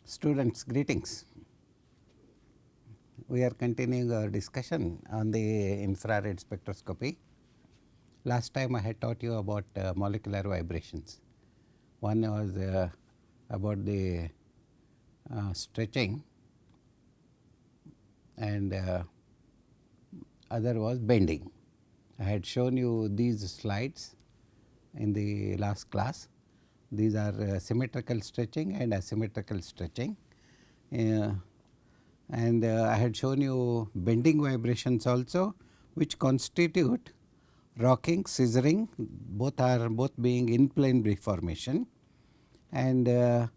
Students, greetings. We are continuing our discussion on the infrared spectroscopy. Last time I had taught you about molecular vibrations. One was about the stretching, and other was bending. I had shown you these slides in the last class. These are symmetrical stretching and asymmetrical stretching. And I had shown you bending vibrations also, which constitute rocking, scissoring, both being in plane deformation, and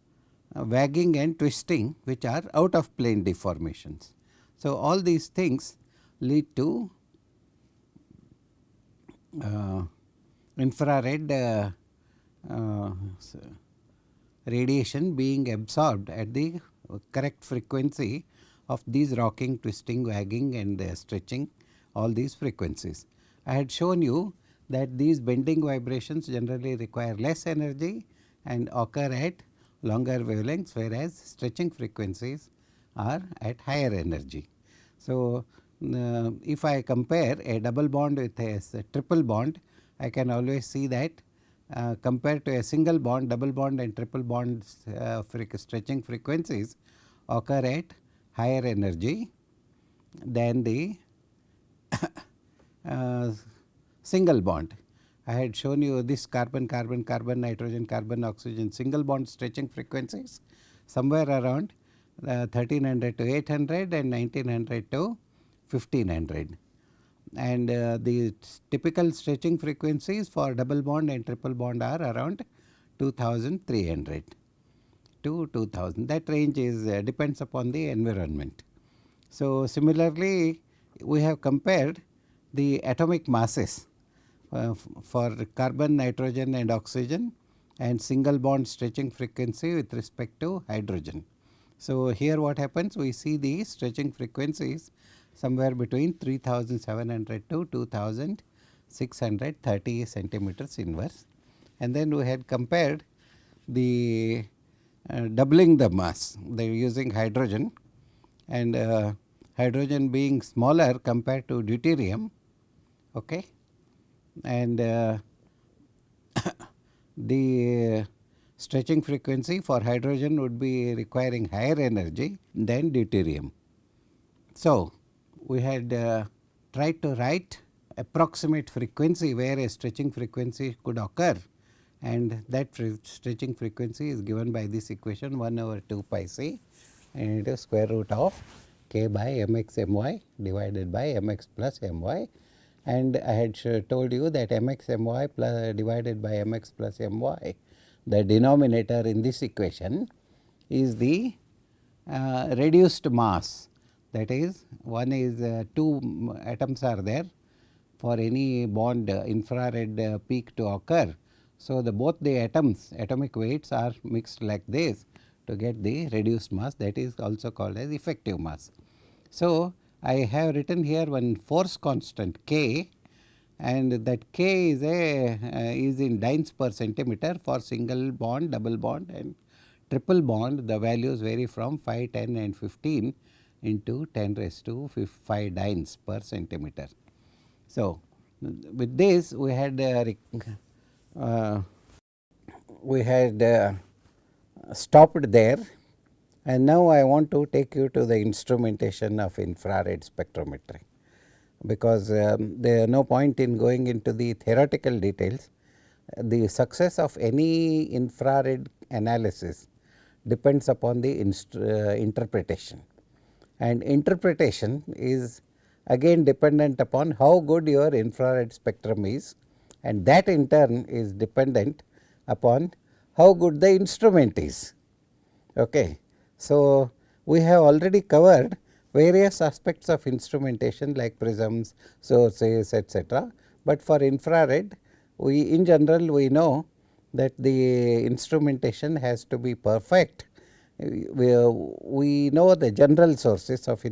wagging and twisting, which are out of plane deformations. So, all these things lead to infrared radiation being absorbed at the correct frequency of these rocking, twisting, wagging and stretching, all these frequencies. I had shown you that these bending vibrations generally require less energy and occur at longer wavelengths, whereas stretching frequencies are at higher energy. So, if I compare a double bond with a triple bond, I can always see that compared to a single bond, double bond and triple bond stretching frequencies occur at higher energy than the single bond. I had shown you this carbon, carbon, carbon, nitrogen, carbon, oxygen single bond stretching frequencies somewhere around 1300 to 800 and 1900 to 1500. And the typical stretching frequencies for double bond and triple bond are around 2300 to 2000. That range is depends upon the environment. So, similarly, we have compared the atomic masses for carbon, nitrogen and oxygen and single bond stretching frequency with respect to hydrogen. So, here what happens, we see the stretching frequencies somewhere between 3700 to 2630 centimeters inverse, and then we had compared the doubling the mass, they are using hydrogen, and hydrogen being smaller compared to deuterium, okay, and the stretching frequency for hydrogen would be requiring higher energy than deuterium. So, we had tried to write approximate frequency where a stretching frequency could occur, and that stretching frequency is given by this equation 1 over 2 pi c, and it is square root of k by mx my divided by mx plus my, and I had told you that mx my plus divided by mx plus my, the denominator in this equation is the reduced mass. That is, one is two atoms are there for any bond infrared peak to occur. So, both the atoms atomic weights are mixed like this to get the reduced mass, that is also called as effective mass. So, I have written here one force constant K, and that K is is in dynes per centimeter for single bond, double bond and triple bond. The values vary from 5, 10 and 15 into 10 raised to 5 dynes per centimeter. So, with this we had stopped there, and now I want to take you to the instrumentation of infrared spectrometry, because there is no point in going into the theoretical details. The success of any infrared analysis depends upon the interpretation, and interpretation is again dependent upon how good your infrared spectrum is, and that in turn is dependent upon how good the instrument is. Okay. So, we have already covered various aspects of instrumentation like prisms, sources, etc., but for infrared we in general we know that the instrumentation has to be perfect. We know the general sources of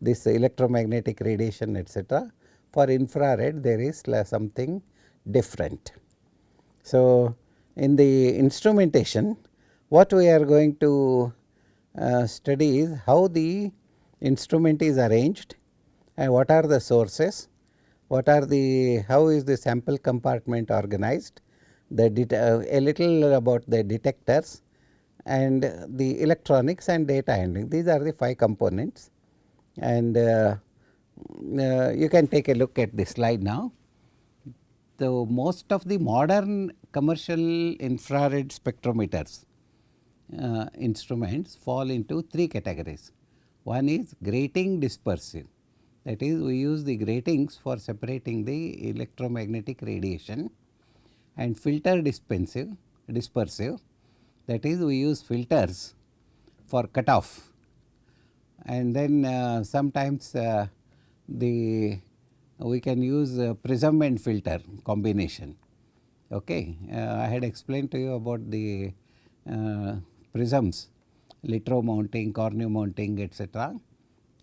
this electromagnetic radiation, etc. For infrared there is something different. So, in the instrumentation what we are going to study is how the instrument is arranged and what are the sources, how is the sample compartment organized, a little about the detectors and the electronics and data handling. These are the 5 components, and you can take a look at this slide now. So, most of the modern commercial infrared spectrometers instruments fall into 3 categories. One is grating dispersive, that is we use the gratings for separating the electromagnetic radiation, and filter dispersive, that is we use filters for cutoff, and then sometimes we can use prism and filter combination. Okay. I had explained to you about the prisms, litro mounting, cornu mounting, etc.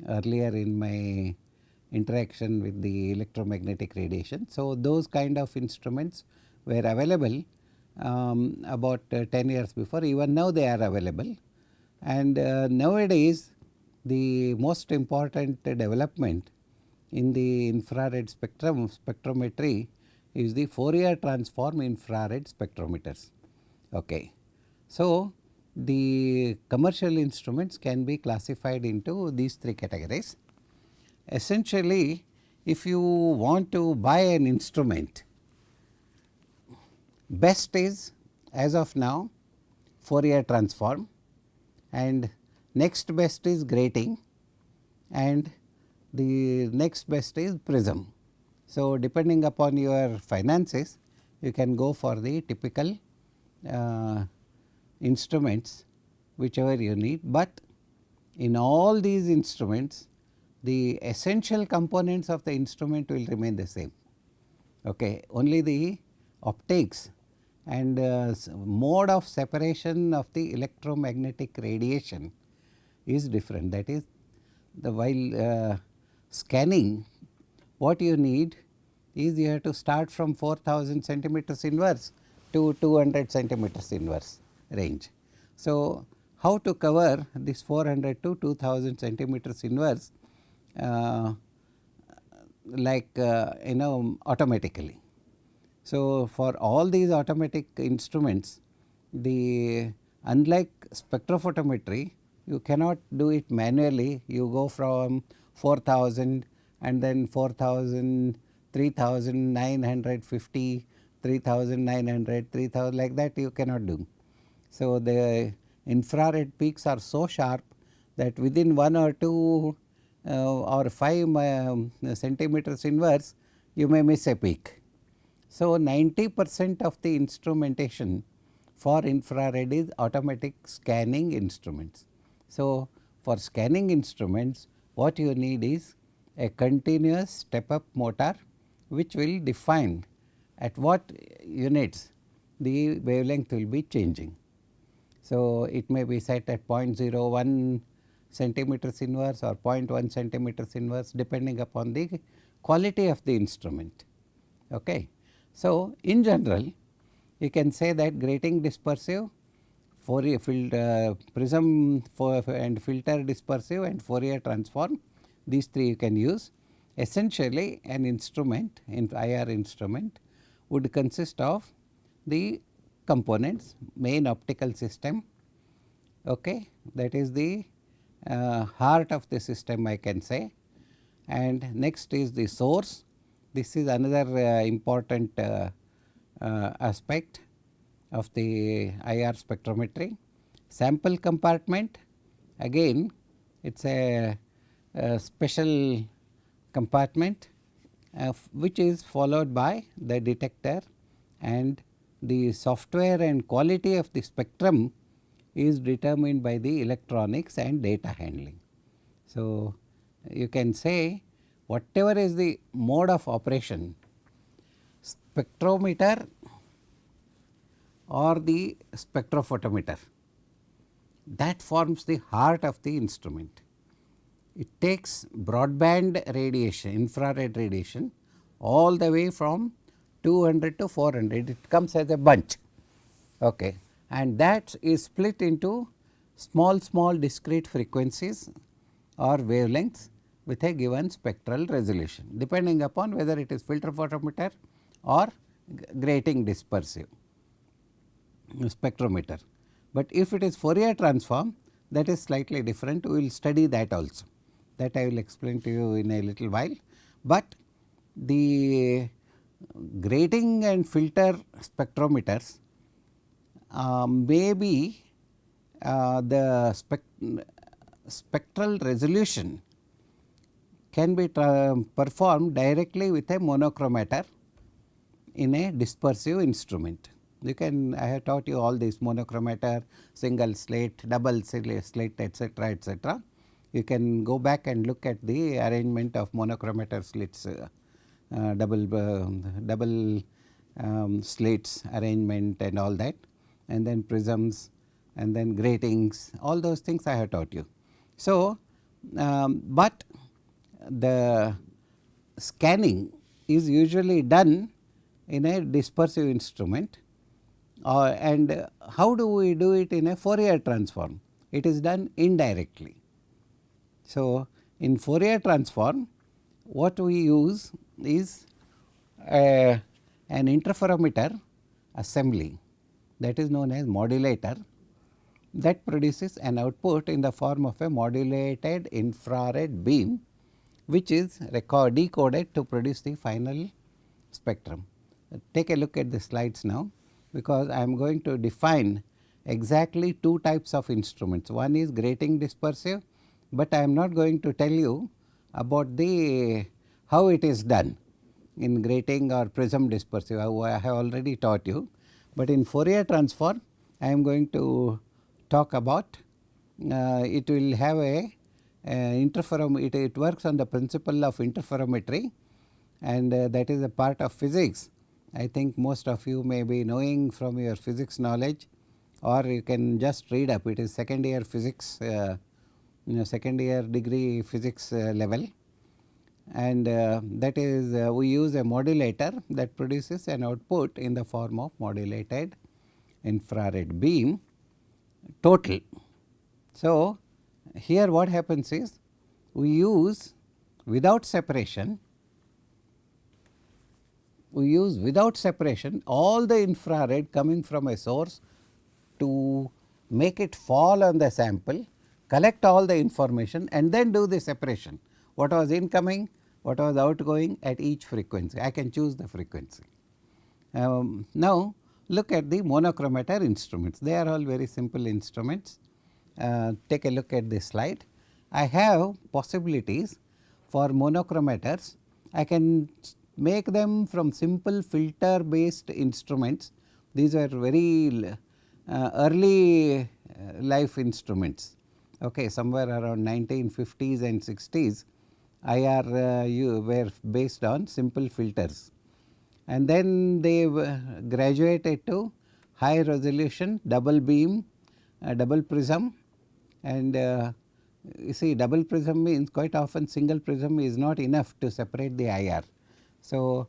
earlier in my interaction with the electromagnetic radiation. So, those kind of instruments were available about 10 years before. Even now they are available, and nowadays the most important development in the infrared spectrometry is the Fourier transform infrared spectrometers. Okay. So, the commercial instruments can be classified into these 3 categories. Essentially, if you want to buy an instrument, best is as of now Fourier transform, and next best is grating, and the next best is prism. So, depending upon your finances, you can go for the typical instruments whichever you need, but in all these instruments the essential components of the instrument will remain the same. Okay. Only the optics and mode of separation of the electromagnetic radiation is different. That is, while scanning, what you need is you have to start from 4000 centimeters inverse to 200 centimeters inverse range. So, how to cover this 400 to 2000 centimeters inverse automatically. So, for all these automatic instruments, unlike spectrophotometry, you cannot do it manually. You go from 4000 and then 4000, 3950, 3900, 3000, like that you cannot do. So, the infrared peaks are so sharp that within 1 or 2 or 5 centimeters inverse you may miss a peak. So, 90% of the instrumentation for infrared is automatic scanning instruments. So, for scanning instruments what you need is a continuous step up motor which will define at what units the wavelength will be changing. So, it may be set at 0.01 centimeters inverse or 0.1 centimeters inverse depending upon the quality of the instrument. Okay. So, in general you can say that grating dispersive, Fourier prism and filter dispersive and Fourier transform, these 3 you can use. Essentially an instrument, IR instrument would consist of the components, main optical system, okay, that is the heart of the system I can say, and next is the source. This is another important aspect of the IR spectrometry. Sample compartment, again it is a special compartment which is followed by the detector, and the software and quality of the spectrum is determined by the electronics and data handling. So, you can say whatever is the mode of operation, spectrometer or the spectrophotometer, that forms the heart of the instrument. It takes broadband radiation, infrared radiation all the way from 200 to 400, it comes as a bunch, okay, and that is split into small discrete frequencies or wavelengths with a given spectral resolution, depending upon whether it is filter photometer or grating dispersive spectrometer. But if it is Fourier transform, that is slightly different. We will study that also, that I will explain to you in a little while. But the grating and filter spectrometers may be the spectral resolution can be performed directly with a monochromator in a dispersive instrument. You can, I have taught you all these: monochromator, single slit, double slit, etc., etc. You can go back and look at the arrangement of monochromator slits, double slits arrangement and all that, and then prisms and then gratings, all those things I have taught you. So, but the scanning is usually done in a dispersive instrument, and how do we do it in a Fourier transform? It is done indirectly. So, in Fourier transform, what we use is an interferometer assembly, that is known as modulator, that produces an output in the form of a modulated infrared beam, which is decoded to produce the final spectrum. Take a look at the slides now, because I am going to define exactly two types of instruments. One is grating dispersive, but I am not going to tell you about the how it is done in grating or prism dispersive. I have already taught you, but in Fourier transform I am going to talk about. It will have a interferometer. It works on the principle of interferometry, and that is a part of physics. I think most of you may be knowing from your physics knowledge, or you can just read up. It is second year physics, second year degree physics level, and that is we use a modulator that produces an output in the form of modulated infrared beam total. So, here what happens is we use without separation all the infrared coming from a source to make it fall on the sample, collect all the information, and then do the separation. What was incoming, what was outgoing at each frequency. I can choose the frequency. Now, look at the monochromator instruments. They are all very simple instruments. Take a look at this slide. I have possibilities for monochromators. I can make them from simple filter based instruments. These are very early life instruments, okay, somewhere around 1950s and 60s. IR were based on simple filters, and then they graduated to high resolution double beam, double prism, and you see, double prism means quite often single prism is not enough to separate the IR. So,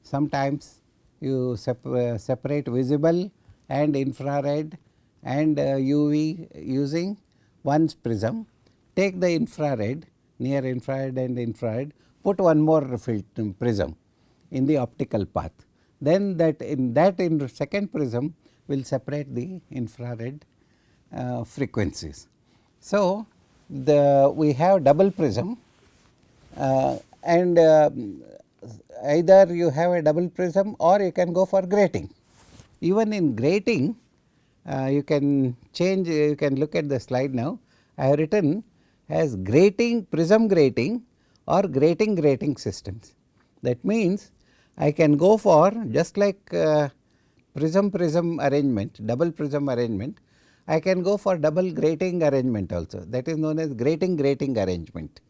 sometimes you separate visible and infrared and UV using one prism. Take the infrared, near infrared and infrared, put one more prism in the optical path. Then in second prism will separate the infrared frequencies. So, we have double prism, and either you have a double prism or you can go for grating. Even in grating, you can change, you can look at the slide now. I have written as grating, prism grating or grating systems. That means I can go for just like prism arrangement, double prism arrangement, I can go for double grating arrangement also, that is known as grating arrangement.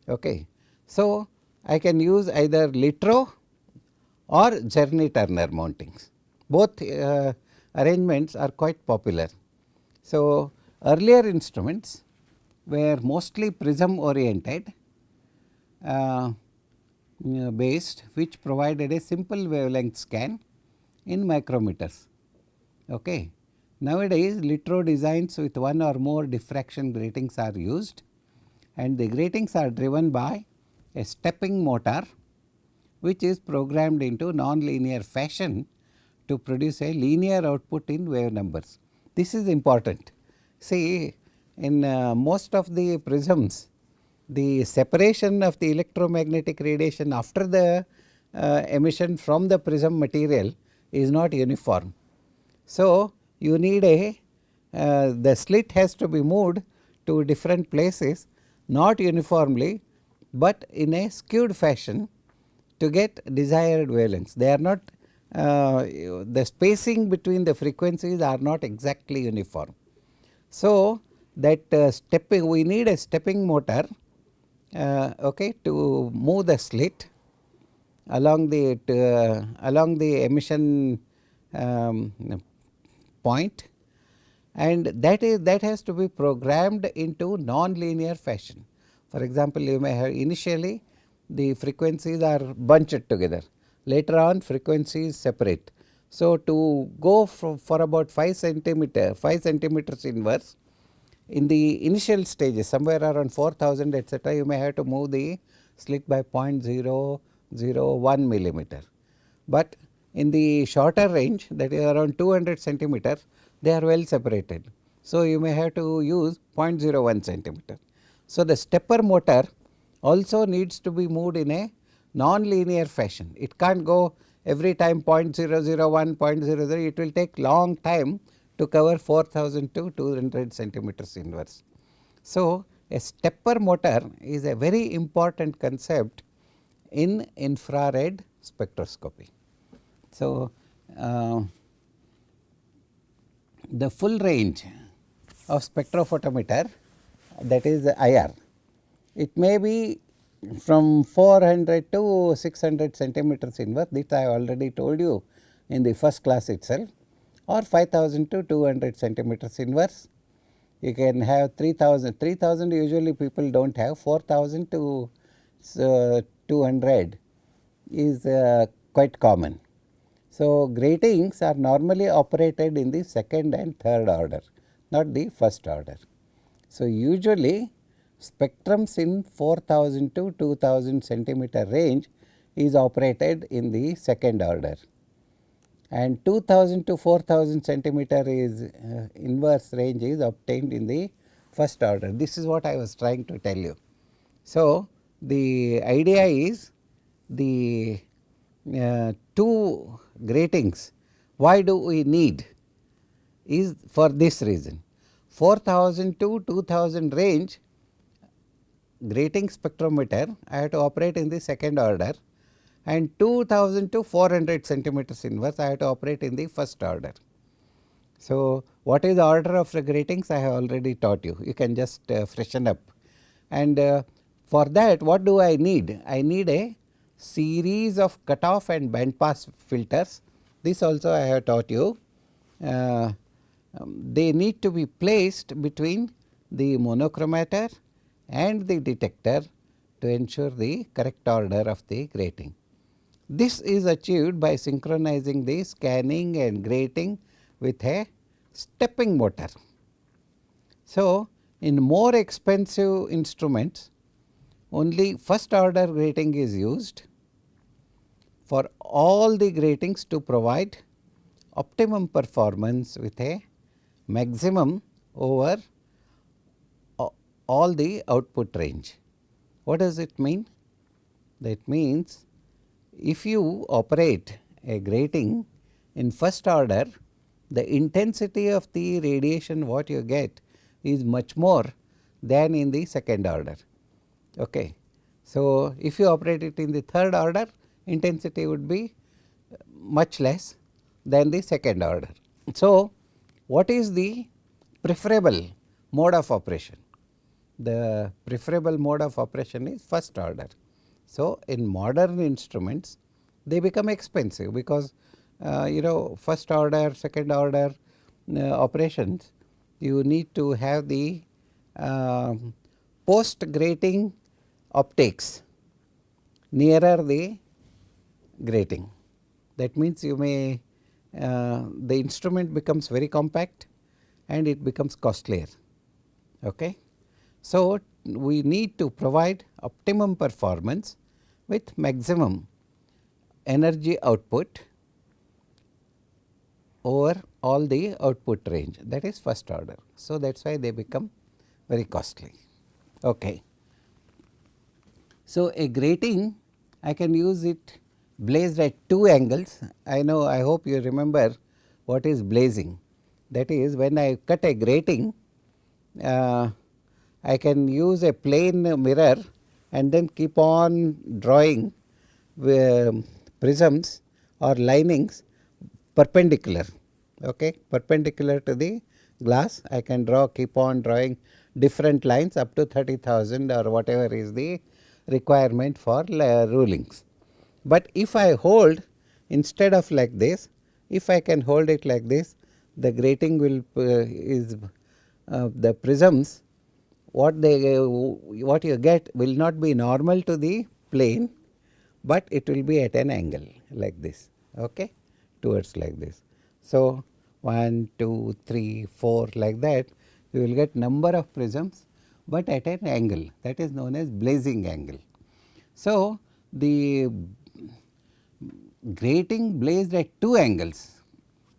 Okay. So, I can use either litro or Czerny-Turner mountings. Both arrangements are quite popular. So, earlier instruments were mostly prism oriented based, which provided a simple wavelength scan in micrometers. Okay. Nowadays, litro designs with one or more diffraction gratings are used, and the gratings are driven by a stepping motor which is programmed into non-linear fashion to produce a linear output in wave numbers. This is important. See, in most of the prisms, the separation of the electromagnetic radiation after the emission from the prism material is not uniform. So, you need the slit has to be moved to different places, not uniformly, but in a skewed fashion to get desired wavelengths. They are not the spacing between the frequencies are not exactly uniform. So, that we need a stepping motor okay, to move the slit along the emission point, and that has to be programmed into non-linear fashion. For example, you may have initially the frequencies are bunched together, later on frequencies separate. So, to go for about 5 centimeters inverse in the initial stages somewhere around 4000 etc., you may have to move the slit by 0.001 millimeter. But in the shorter range, that is around 200 centimeters, they are well separated. So, you may have to use 0.01 centimeter. So, the stepper motor also needs to be moved in a non-linear fashion. It can't go every time 0.001, 0.00, it will take long time to cover 4000 to 200 centimeters inverse. So, a stepper motor is a very important concept in infrared spectroscopy. So, the full range of spectrophotometer, that is IR, it may be from 400 to 600 centimeters inverse, this I already told you in the first class itself, or 5000 to 200 centimeters inverse. You can have 3000 usually people do not have, 4000 to 200 is quite common. So, gratings are normally operated in the second and third order, not the first order. So, usually spectrums in 4000 to 2000 centimeter range is operated in the second order, and 2000 to 4000 centimeter is inverse range is obtained in the first order. This is what I was trying to tell you. So, the idea is the two gratings, why do we need, is for this reason. 4000 to 2000 range grating spectrometer I have to operate in the second order, and 2000 to 400 centimeters inverse I have to operate in the first order. So, what is the order of the gratings I have already taught you, you can just freshen up. And for that what do I need? I need a series of cutoff and band pass filters. This also I have taught you. They need to be placed between the monochromator and the detector to ensure the correct order of the grating. This is achieved by synchronizing the scanning and grating with a stepping motor. So, in more expensive instruments, only first order grating is used for all the gratings to provide optimum performance with a maximum over all the output range. What does it mean? That means if you operate a grating in first order, the intensity of the radiation what you get is much more than in the second order. Okay. So, if you operate it in the third order, intensity would be much less than the second order. So, what is the preferable mode of operation? The preferable mode of operation is first order. So, in modern instruments they become expensive because first order, second order operations, you need to have the post grating optics nearer the grating. That means you may the instrument becomes very compact and it becomes costlier. Okay. So, we need to provide optimum performance with maximum energy output over all the output range, that is first order. So, that is why they become very costly. Okay. So, a grating I can use it blazed at two angles. I know, I hope you remember what is blazing. That is, when I cut a grating, I can use a plane mirror and then keep on drawing prisms or linings perpendicular, okay, perpendicular to the glass. I can keep on drawing different lines up to 30,000 or whatever is the requirement for rulings. But if I hold instead of like this, if I can hold it like this, the grating will the prisms what you get will not be normal to the plane, but it will be at an angle like this, okay, towards like this. So, 1, 2, 3, 4 like that, you will get number of prisms, but at an angle, that is known as blazing angle. So, the grating blazed at two angles,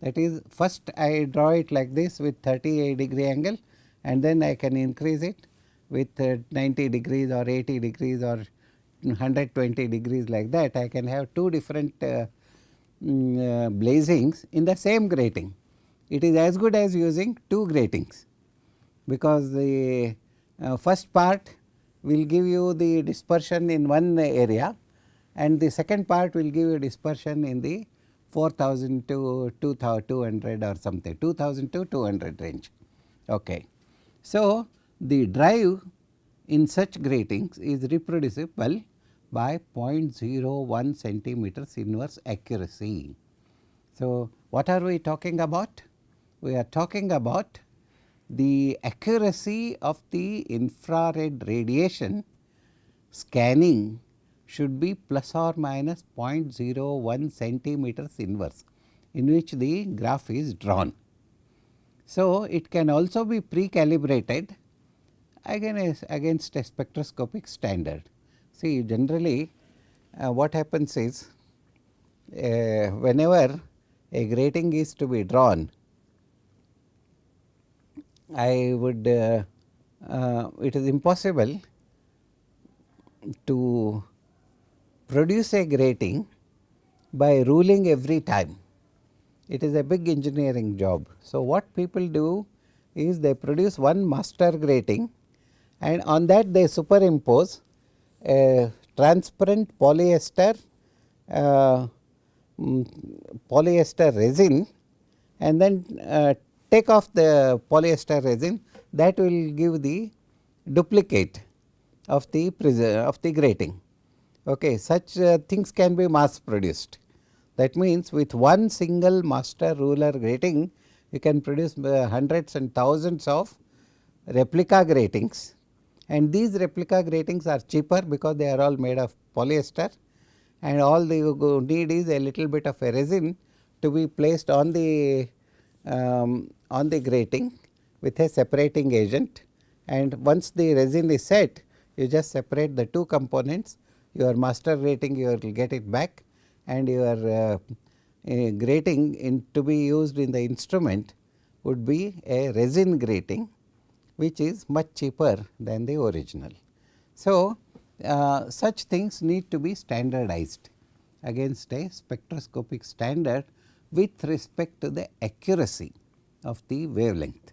that is, first I draw it like this with 30° angle, and then I can increase it with 90 degrees or 80 degrees or 120 degrees like that. I can have two different blazings in the same grating. It is as good as using two gratings, because the first part will give you the dispersion in one area, and the second part will give you dispersion in the 4000 to 2200 or something, 2000 to 200 range. Okay. So, the drive in such gratings is reproducible by 0.01 centimeters inverse accuracy. So, what are we talking about? We are talking about the accuracy of the infrared radiation scanning should be plus or minus 0.01 centimeters inverse, in which the graph is drawn. So, it can also be pre-calibrated against a spectroscopic standard. See, generally what happens is, whenever a grating is to be drawn, it is impossible to produce a grating by ruling every time. It is a big engineering job. So, what people do is they produce one master grating, and on that they superimpose a transparent polyester resin, and then take off the polyester resin. That will give the duplicate of the grating. Okay. Such things can be mass produced. That means, with one single master ruler grating, you can produce hundreds and thousands of replica gratings, and these replica gratings are cheaper because they are all made of polyester, and all you need is a little bit of a resin to be placed on the grating with a separating agent, and once the resin is set, you just separate the two components. Your master grating, you will get it back, and your grating to be used in the instrument would be a resin grating, which is much cheaper than the original. So, such things need to be standardized against a spectroscopic standard with respect to the accuracy of the wavelength.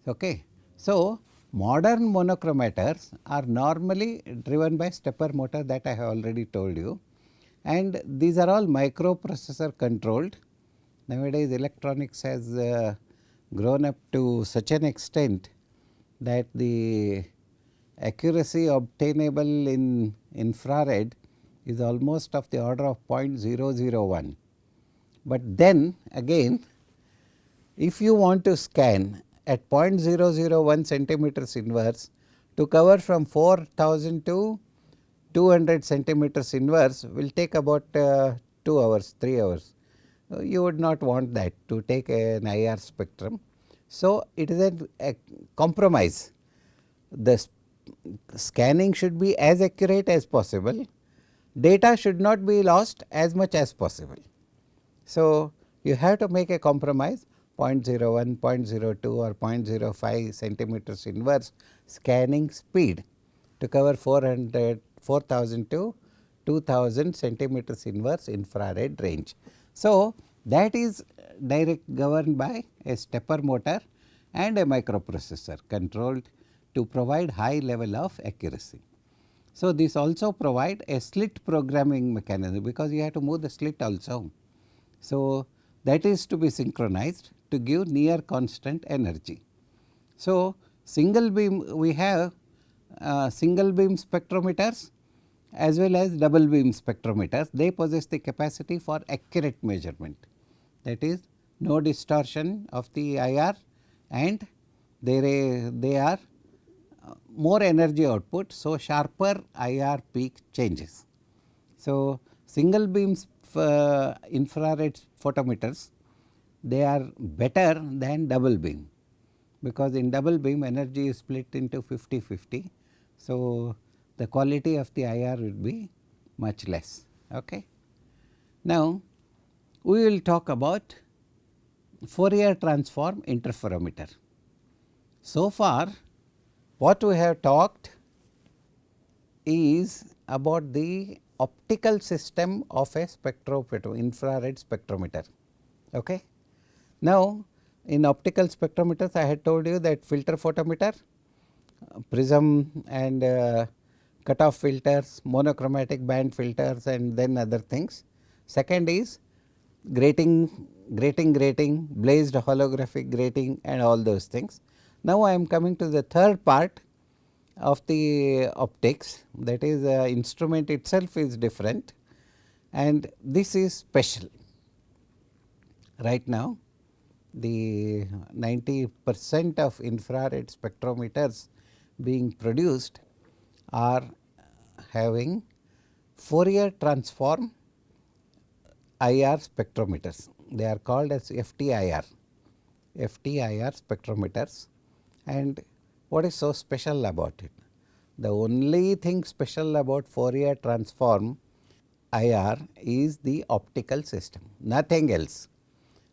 Okay. So, modern monochromators are normally driven by stepper motor, that I have already told you, and these are all microprocessor controlled. Nowadays, electronics has grown up to such an extent that the accuracy obtainable in infrared is almost of the order of 0.001. But then again, if you want to scan at 0.001 centimeters inverse to cover from 4000 to 200 centimeters inverse will take about 2 hours, 3 hours. You would not want that to take an IR spectrum. So, it is a compromise. The scanning should be as accurate as possible, data should not be lost as much as possible. So, you have to make a compromise 0.01, 0.02 or 0.05 centimeters inverse scanning speed to cover 4,000 to 2,000 centimeters inverse infrared range. So, that is governed by a stepper motor and a microprocessor controlled to provide high level of accuracy. So, this also provide a slit programming mechanism, because you have to move the slit also. So, that is to be synchronized to give near constant energy. So, single beam, we have single beam spectrometers as well as double beam spectrometers. They possess the capacity for accurate measurement, that is no distortion of the IR, and they are more energy output. So, sharper IR peak changes. So, single beams infrared photometers, they are better than double beam, because in double beam energy is split into 50-50. So, the quality of the IR would be much less. Okay. Now, we will talk about Fourier transform interferometer. So far, what we have talked is about the optical system of a infrared spectrometer. Okay. Now, in optical spectrometers, I had told you that filter photometer, prism and cutoff filters, monochromatic band filters, and then other things. Second is grating, blazed holographic grating, and all those things. Now, I am coming to the third part of the optics, that is instrument itself is different, and this is special. Right now, the 90% of infrared spectrometers being produced are having Fourier transform IR spectrometers. They are called as FTIR spectrometers. And what is so special about it? The only thing special about Fourier transform IR is the optical system, nothing else.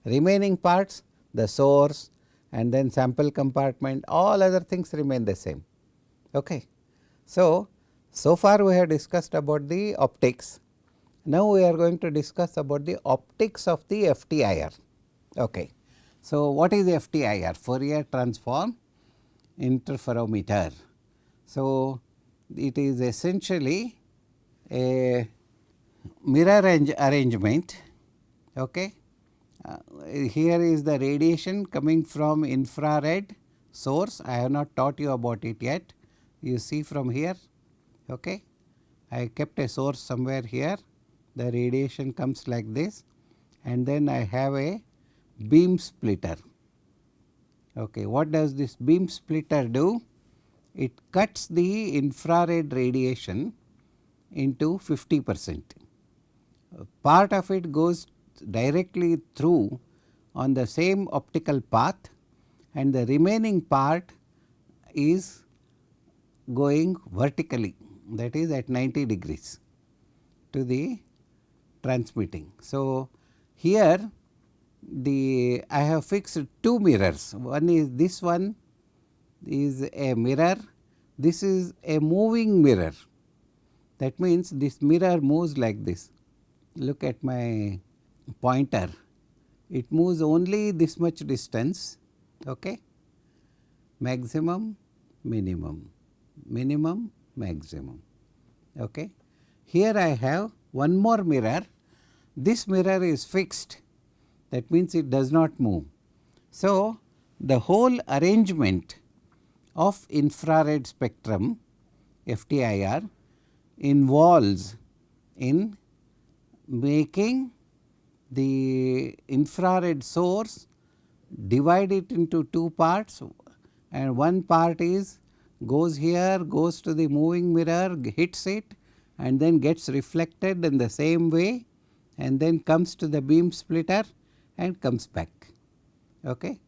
Remaining parts, the source and then sample compartment, all other things remain the same. Okay. So far we have discussed about the optics. Now, we are going to discuss about the optics of the FTIR. Okay. So, what is FTIR? Fourier transform interferometer. So, it is essentially a mirror arrangement. Okay. Here is the radiation coming from infrared source. I have not taught you about it yet. You see from here. Okay. I kept a source somewhere here. The radiation comes like this, and then I have a beam splitter. Okay. What does this beam splitter do? It cuts the infrared radiation into 50%. Part of it goes directly through on the same optical path, and the remaining part is going vertically, that is at 90 degrees to the transmitting. So, here I have fixed two mirrors. One is this one is a mirror, this is a moving mirror. That means this mirror moves like this. Look at my pointer, it moves only this much distance. Okay. Maximum, minimum, minimum, maximum. Okay. Here I have one more mirror. This mirror is fixed, that means it does not move. So, the whole arrangement of infrared spectrum FTIR involves in making the infrared source, divide it into two parts, and one part is goes here, goes to the moving mirror, hits it, and then gets reflected in the same way, and then comes to the beam splitter and comes back. Okay.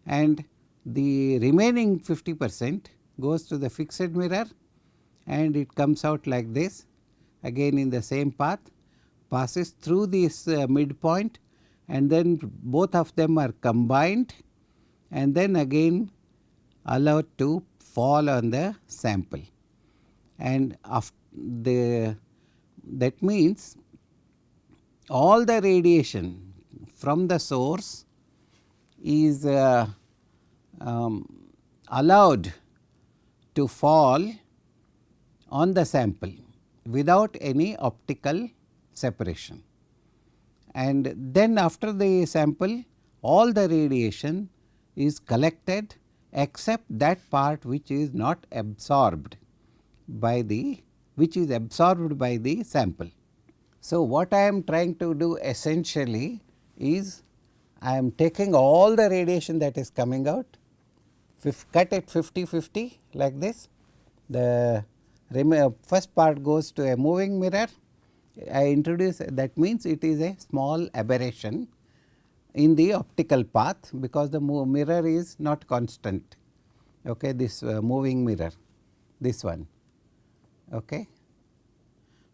And the remaining 50% goes to the fixed mirror and it comes out like this, again in the same path, passes through this midpoint, and then both of them are combined and then again allowed to fall on the sample. And that means all the radiation from the source is allowed to fall on the sample without any optical separation. And then after the sample, all the radiation is collected except that part which is not absorbed by the sample. So, what I am trying to do essentially is I am taking all the radiation that is coming out, cut it 50-50 like this. The first part goes to a moving mirror. I introduce, that means it is a small aberration in the optical path, because the mirror is not constant. Okay, this moving mirror, this one, okay,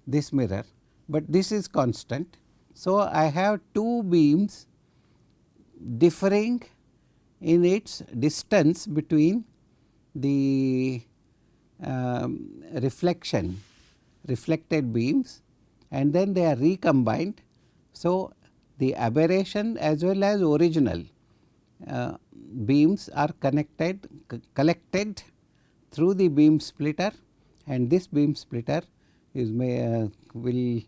this mirror, but this is constant. So, I have two beams differing in its distance between the reflected beams, and then they are recombined. So, the aberration as well as original beams are collected through the beam splitter, and this beam splitter is will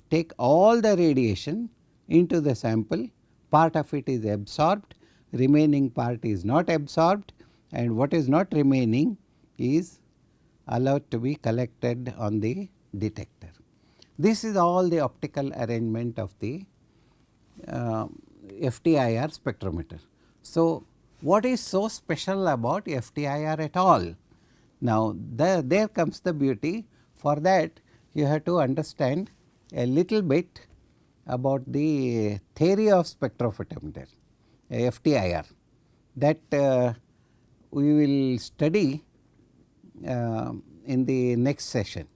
take all the radiation into the sample. Part of it is absorbed, remaining part is not absorbed, and what is not remaining is allowed to be collected on the detector. This is all the optical arrangement of the FTIR spectrometer. So, what is so special about FTIR at all? Now, there comes the beauty. For that, you have to understand a little bit about the theory of spectrophotometer, FTIR, that we will study in the next session.